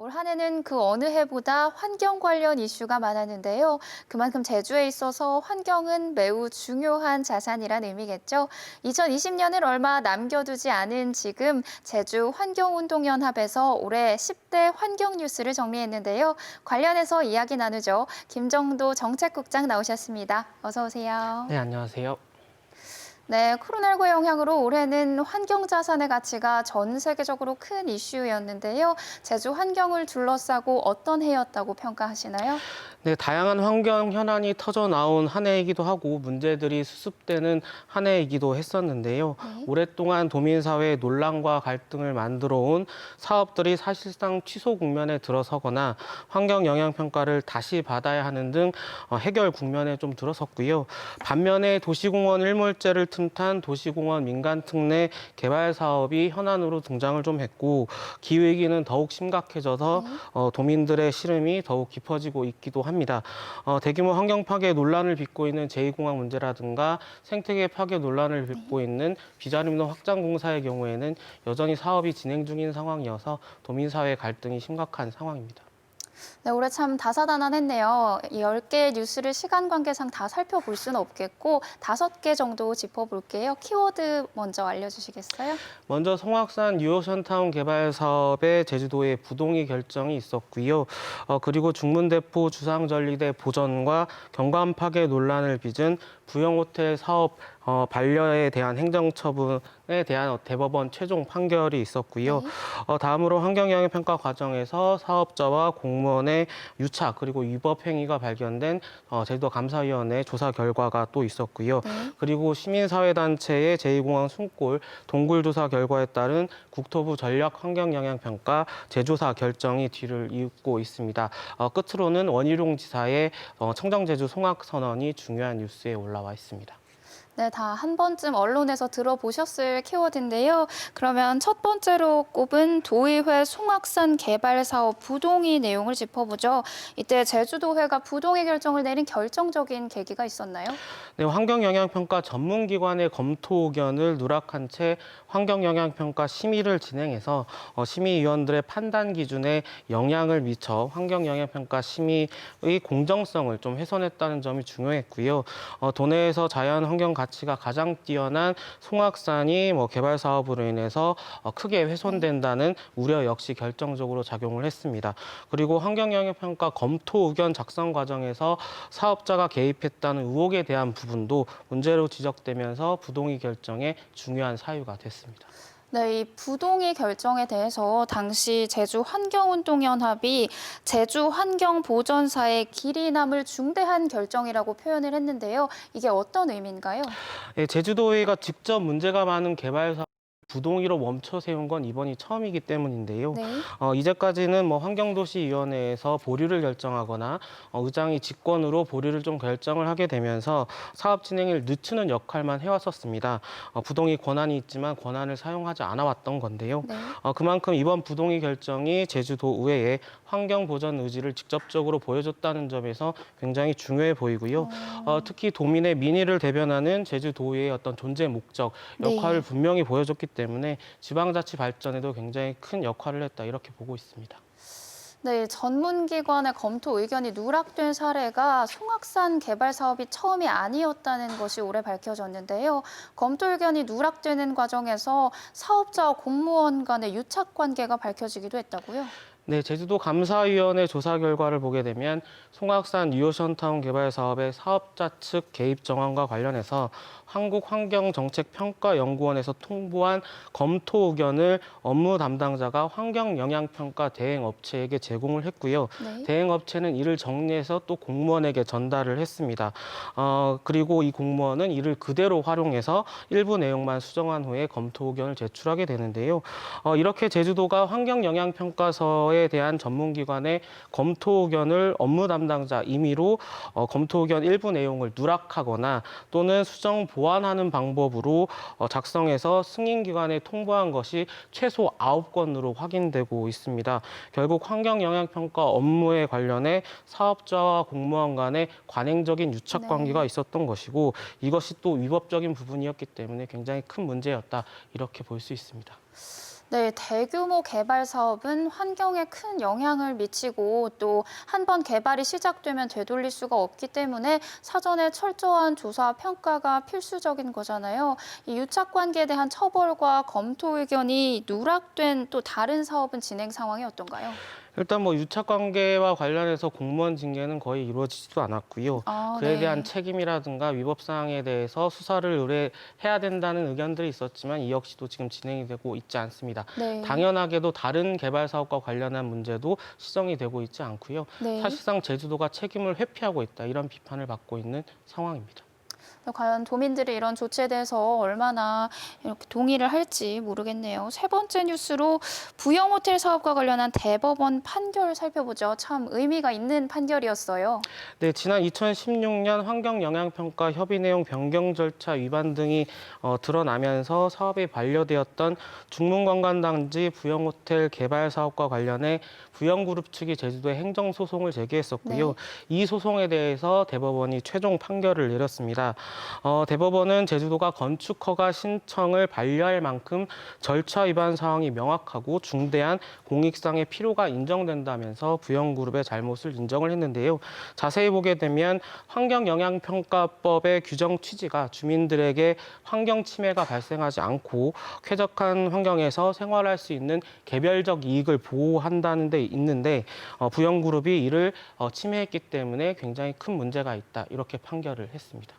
올 한 해는 그 어느 해보다 환경 관련 이슈가 많았는데요. 그만큼 제주에 있어서 환경은 매우 중요한 자산이란 의미겠죠. 2020년을 얼마 남겨두지 않은 지금 제주 환경운동연합에서 올해 10대 환경 뉴스를 정리했는데요. 관련해서 이야기 나누죠. 김정도 정책국장 나오셨습니다. 어서 오세요. 네, 안녕하세요. 네, 코로나19 영향으로 올해는 환경 자산의 가치가 전 세계적으로 큰 이슈였는데요. 제주 환경을 둘러싸고 어떤 해였다고 평가하시나요? 네, 다양한 환경 현안이 터져 나온 한 해이기도 하고 문제들이 수습되는 한 해이기도 했었는데요. 네. 오랫동안 도민사회의 논란과 갈등을 만들어 온 사업들이 사실상 취소 국면에 들어서거나 환경 영향 평가를 다시 받아야 하는 등 해결 국면에 좀 들어섰고요. 반면에 도시공원 일몰제를 틈탄 도시공원 민간 특례 개발 사업이 현안으로 등장을 좀 했고 기후위기는 더욱 심각해져서 네. 도민들의 시름이 더욱 깊어지고 있기도 합니다. 대규모 환경 파괴 논란을 빚고 있는 제2공항 문제라든가 생태계 파괴 논란을 빚고 있는 비자림로 확장 공사의 경우에는 여전히 사업이 진행 중인 상황이어서 도민사회 갈등이 심각한 상황입니다. 네, 올해 참 다사다난했네요. 이 10개의 뉴스를 시간 관계상 다 살펴볼 수는 없겠고 5개 정도 짚어볼게요. 키워드 먼저 알려주시겠어요? 먼저 송악산 뉴오션타운 개발 사업에 제주도의 부동의 결정이 있었고요. 그리고 중문대포 주상전리대 보전과 경관 파괴 논란을 빚은 부영호텔 사업 반려에 대한 행정처분에 대한 대법원 최종 판결이 있었고요. 네. 다음으로 환경영향평가 과정에서 사업자와 공무원의 유착 그리고 위법 행위가 발견된 제주도 감사위원회 조사 결과가 또 있었고요. 네. 그리고 시민사회단체의 제2공항 숨골 동굴조사 결과에 따른 국토부 전략환경영향평가 재조사 결정이 뒤를 이윽고 있습니다. 끝으로는 원희룡 지사의 청정제주 송악선언이 중요한 뉴스에 올라와 있습니다. 네, 다 한 번쯤 언론에서 들어보셨을 키워드인데요. 그러면 첫 번째로 꼽은 도의회 송악산 개발 사업 부동의 내용을 짚어보죠. 이때 제주도회가 부동의 결정을 내린 결정적인 계기가 있었나요? 네, 환경영향평가 전문기관의 검토 의견을 누락한 채 환경영향평가 심의를 진행해서 심의위원들의 판단 기준에 영향을 미쳐 환경영향평가 심의의 공정성을 좀 훼손했다는 점이 중요했고요. 도내에서 자연 환경 가치가 가장 뛰어난 송악산이 개발 사업으로 인해서 크게 훼손된다는 우려 역시 결정적으로 작용을 했습니다. 그리고 환경영향평가 검토 의견 작성 과정에서 사업자가 개입했다는 의혹에 대한 부분도 문제로 지적되면서 부동의 결정에 중요한 사유가 됐습니다. 네, 이 부동의 결정에 대해서 당시 제주환경운동연합이 제주환경보전사의 길이 남을 중대한 결정이라고 표현을 했는데요. 이게 어떤 의미인가요? 예, 제주도의가 직접 문제가 많은 개발 사업 부동의로 멈춰 세운 건 이번이 처음이기 때문인데요. 네. 이제까지는 환경도시위원회에서 보류를 결정하거나 의장이 직권으로 보류를 좀 결정을 하게 되면서 사업 진행을 늦추는 역할만 해왔었습니다. 부동의 권한이 있지만 권한을 사용하지 않아왔던 건데요. 네. 그만큼 이번 부동의 결정이 제주도 의회에 환경 보전 의지를 직접적으로 보여줬다는 점에서 굉장히 중요해 보이고요. 특히 도민의 민의를 대변하는 제주도의회의 어떤 존재 목적, 역할을 네. 분명히 보여줬기 때문에 지방자치 발전에도 굉장히 큰 역할을 했다 이렇게 보고 있습니다. 네, 전문기관의 검토 의견이 누락된 사례가 송악산 개발 사업이 처음이 아니었다는 것이 올해 밝혀졌는데요. 검토 의견이 누락되는 과정에서 사업자와 공무원 간의 유착 관계가 밝혀지기도 했다고요? 네, 제주도 감사위원회 조사 결과를 보게 되면 송악산 뉴오션타운 개발 사업의 사업자 측 개입 정황과 관련해서 한국환경정책평가연구원에서 통보한 검토 의견을 업무 담당자가 환경영향평가 대행업체에게 제공을 했고요. 네. 대행업체는 이를 정리해서 또 공무원에게 전달을 했습니다. 그리고 이 공무원은 이를 그대로 활용해서 일부 내용만 수정한 후에 검토 의견을 제출하게 되는데요. 이렇게 제주도가 환경영향평가서에 대한 전문기관의 검토 의견을 업무 담당자 임의로 검토 의견 일부 내용을 누락하거나 또는 수정 보완하는 방법으로 작성해서 승인기관에 통보한 것이 최소 9건으로 확인되고 있습니다. 결국 환경영향평가 업무에 관련해 사업자와 공무원 간의 관행적인 유착 관계가 네. 있었던 것이고 이것이 또 위법적인 부분이었기 때문에 굉장히 큰 문제였다 이렇게 볼 수 있습니다. 네, 대규모 개발 사업은 환경에 큰 영향을 미치고 또 한 번 개발이 시작되면 되돌릴 수가 없기 때문에 사전에 철저한 조사 평가가 필수적인 거잖아요. 이 유착 관계에 대한 처벌과 검토 의견이 누락된 또 다른 사업은 진행 상황이 어떤가요? 일단 뭐 유착 관계와 관련해서 공무원 징계는 거의 이루어지지도 않았고요. 아, 그에 대한 네. 책임이라든가 위법 사항에 대해서 수사를 의뢰해야 된다는 의견들이 있었지만 이 역시도 지금 진행이 되고 있지 않습니다. 네. 당연하게도 다른 개발 사업과 관련한 문제도 시정이 되고 있지 않고요. 네. 사실상 제주도가 책임을 회피하고 있다, 이런 비판을 받고 있는 상황입니다. 과연 도민들이 이런 조치에 대해서 얼마나 이렇게 동의를 할지 모르겠네요. 세 번째 뉴스로 부영 호텔 사업과 관련한 대법원 판결 살펴보죠. 참 의미가 있는 판결이었어요. 네, 지난 2016년 환경영향평가 협의 내용 변경 절차 위반 등이 드러나면서 사업이 반려되었던 중문관광단지 부영호텔 개발 사업과 관련해 부영그룹 측이 제주도에 행정소송을 제기했었고요. 네. 이 소송에 대해서 대법원이 최종 판결을 내렸습니다. 대법원은 제주도가 건축허가 신청을 반려할 만큼 절차 위반 사항이 명확하고 중대한 공익상의 필요가 인정된다면서 부영그룹의 잘못을 인정을 했는데요. 자세히 보게 되면 환경영향평가법의 규정 취지가 주민들에게 환경 침해가 발생하지 않고 쾌적한 환경에서 생활할 수 있는 개별적 이익을 보호한다는 데 있는데 부영그룹이 이를 침해했기 때문에 굉장히 큰 문제가 있다, 이렇게 판결을 했습니다.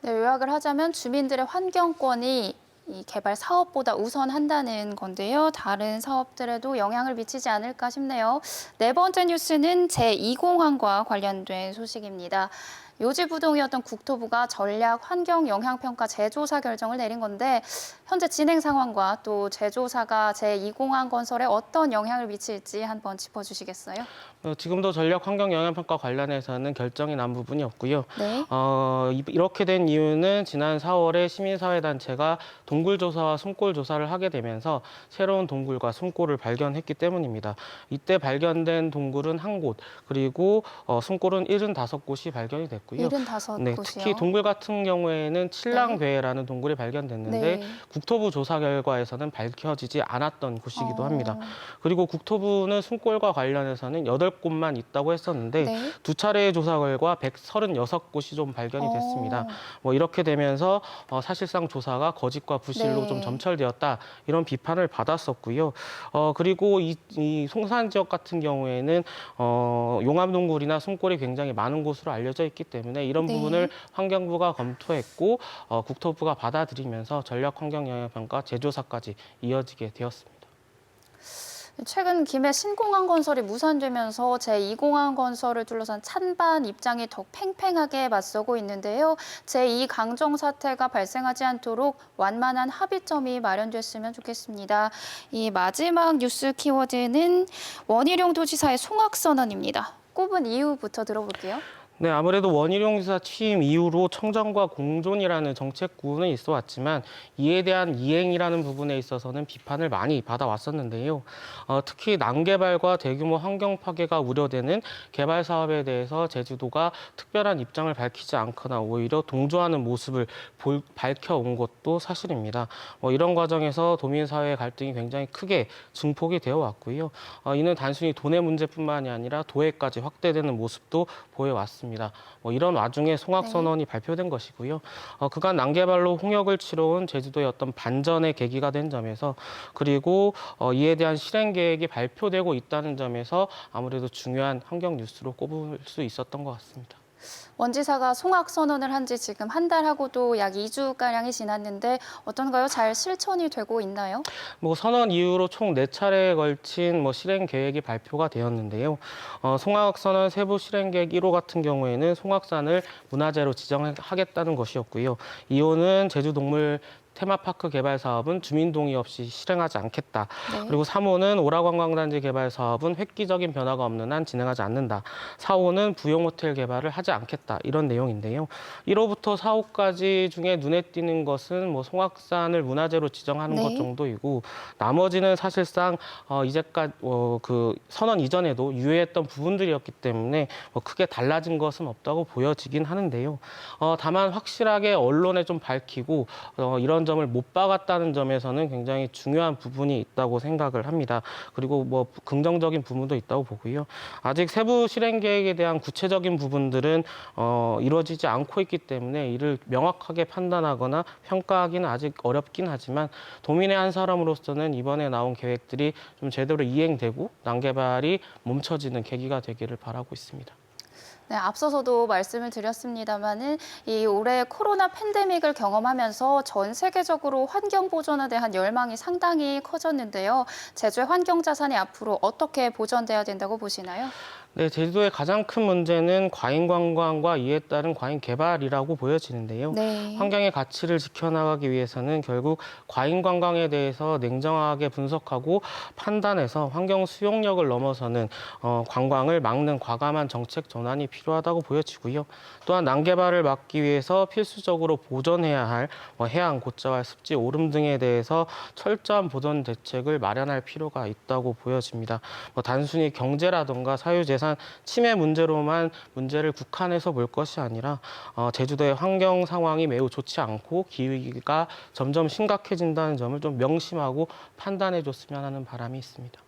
네, 요약을 하자면 주민들의 환경권이 이 개발 사업보다 우선한다는 건데요. 다른 사업들에도 영향을 미치지 않을까 싶네요. 네 번째 뉴스는 제2공항과 관련된 소식입니다. 요지부동이었던 국토부가 전략 환경 영향평가 재조사 결정을 내린 건데 현재 진행 상황과 또 재조사가 제2공항 건설에 어떤 영향을 미칠지 한번 짚어주시겠어요? 지금도 전략 환경 영향평가 관련해서는 결정이 난 부분이 없고요. 네. 이렇게 된 이유는 지난 4월에 시민사회단체가 동굴조사와 숨골조사를 하게 되면서 새로운 동굴과 숨골을 발견했기 때문입니다. 이때 발견된 동굴은 한 곳, 그리고 숨골은 75곳이 발견이 됐고요. 75곳이요. 네, 특히 동굴 같은 경우에는 칠랑괴라는 동굴이 발견됐는데 네. 국토부 조사 결과에서는 밝혀지지 않았던 곳이기도 합니다. 어, 그리고 국토부는 숨골과 관련해서는 8곳만 있다고 했었는데 네. 두 차례의 조사 결과 136곳이 좀 발견이 됐습니다. 어, 뭐 이렇게 되면서 사실상 조사가 거짓과 부실로 네. 좀 점철되었다, 이런 비판을 받았었고요. 그리고 이 송산 지역 같은 경우에는 용암동굴이나 숨골이 굉장히 많은 곳으로 알려져 있기 때문에 이런 네. 부분을 환경부가 검토했고 국토부가 받아들이면서 전략환경영향평가 재조사까지 이어지게 되었습니다. 최근 김해 신공항 건설이 무산되면서 제2공항 건설을 둘러싼 찬반 입장이 더 팽팽하게 맞서고 있는데요. 제2강정 사태가 발생하지 않도록 완만한 합의점이 마련됐으면 좋겠습니다. 이 마지막 뉴스 키워드는 원희룡 도지사의 송악선언입니다. 꼽은 이유부터 들어볼게요. 네, 아무래도 원희룡 지사 취임 이후로 청정과 공존이라는 정책 구호는 있어 왔지만 이에 대한 이행이라는 부분에 있어서는 비판을 많이 받아왔었는데요. 특히 난개발과 대규모 환경 파괴가 우려되는 개발 사업에 대해서 제주도가 특별한 입장을 밝히지 않거나 오히려 동조하는 모습을 밝혀온 것도 사실입니다. 이런 과정에서 도민사회의 갈등이 굉장히 크게 증폭이 되어 왔고요. 이는 단순히 돈의 문제뿐만이 아니라 도해까지 확대되는 모습도 보여왔습니다. 이런 와중에 송악선언이 발표된 것이고요. 그간 난개발로 홍역을 치러온 제주도의 어떤 반전의 계기가 된 점에서, 그리고 이에 대한 실행 계획이 발표되고 있다는 점에서 아무래도 중요한 환경 뉴스로 꼽을 수 있었던 것 같습니다. 원 지사가 송악 선언을 한 지 지금 한 달하고도 약 2주가량이 지났는데 어떤가요? 잘 실천이 되고 있나요? 선언 이후로 총 4차례에 걸친 실행 계획이 발표가 되었는데요. 송악 선언 세부 실행 계획 1호 같은 경우에는 송악산을 문화재로 지정하겠다는 것이었고요. 2호는 제주동물 테마파크 개발 사업은 주민 동의 없이 실행하지 않겠다. 네. 그리고 3호는 오라관광단지 개발 사업은 획기적인 변화가 없는 한 진행하지 않는다. 4호는 부영호텔 개발을 하지 않겠다. 이런 내용인데요. 1호부터 4호까지 중에 눈에 띄는 것은 송악산을 문화재로 지정하는 네. 것 정도이고, 나머지는 사실상 이제까지 그 선언 이전에도 유예했던 부분들이었기 때문에 크게 달라진 것은 없다고 보여지긴 하는데요. 다만 확실하게 언론에 좀 밝히고 이런저런 점을 못 박았다는 점에서는 굉장히 중요한 부분이 있다고 생각을 합니다. 그리고 뭐 긍정적인 부분도 있다고 보고요. 아직 세부 실행 계획에 대한 구체적인 부분들은 이루어지지 않고 있기 때문에 이를 명확하게 판단하거나 평가하기는 아직 어렵긴 하지만 도민의 한 사람으로서는 이번에 나온 계획들이 좀 제대로 이행되고 난개발이 멈춰지는 계기가 되기를 바라고 있습니다. 네, 앞서서도 말씀을 드렸습니다마는 이 올해 코로나 팬데믹을 경험하면서 전 세계적으로 환경 보존에 대한 열망이 상당히 커졌는데요. 제주의 환경 자산이 앞으로 어떻게 보존돼야 된다고 보시나요? 네, 제주도의 가장 큰 문제는 과잉 관광과 이에 따른 과잉 개발이라고 보여지는데요. 네. 환경의 가치를 지켜나가기 위해서는 결국 과잉 관광에 대해서 냉정하게 분석하고 판단해서 환경 수용력을 넘어서는 관광을 막는 과감한 정책 전환이 필요하다고 보여지고요. 또한 난개발을 막기 위해서 필수적으로 보존해야 할 해안 고자와 습지 오름 등에 대해서 철저한 보존 대책을 마련할 필요가 있다고 보여집니다. 단순히 경제라든가 사유재산 침해 문제로만 문제를 국한해서 볼 것이 아니라 제주도의 환경 상황이 매우 좋지 않고 기후위기가 점점 심각해진다는 점을 좀 명심하고 판단해 줬으면 하는 바람이 있습니다.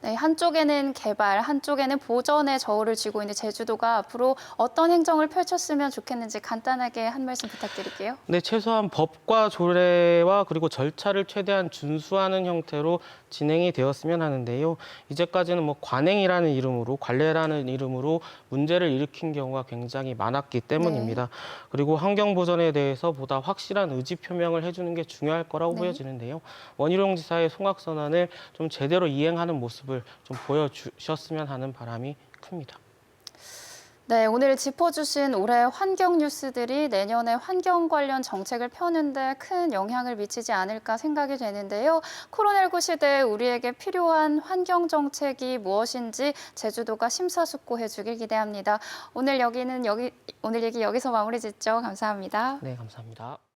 네, 한쪽에는 개발, 한쪽에는 보전의 저울을 쥐고 있는 제주도가 앞으로 어떤 행정을 펼쳤으면 좋겠는지 간단하게 한 말씀 부탁드릴게요. 네, 최소한 법과 조례와 그리고 절차를 최대한 준수하는 형태로 진행이 되었으면 하는데요. 이제까지는 뭐 관행이라는 이름으로, 관례라는 이름으로 문제를 일으킨 경우가 굉장히 많았기 때문입니다. 네. 그리고 환경 보전에 대해서 보다 확실한 의지 표명을 해주는 게 중요할 거라고 네. 보여지는데요. 원희룡 지사의 송악선언을 좀 제대로 이행하는 모습을 좀 보여주셨으면 하는 바람이 큽니다. 네, 오늘 짚어주신 올해 환경 뉴스들이 내년에 환경 관련 정책을 펴는데 큰 영향을 미치지 않을까 생각이 되는데요. 코로나19 시대에 우리에게 필요한 환경 정책이 무엇인지 제주도가 심사숙고해주길 기대합니다. 오늘 얘기 여기서 마무리 짓죠. 감사합니다. 네, 감사합니다.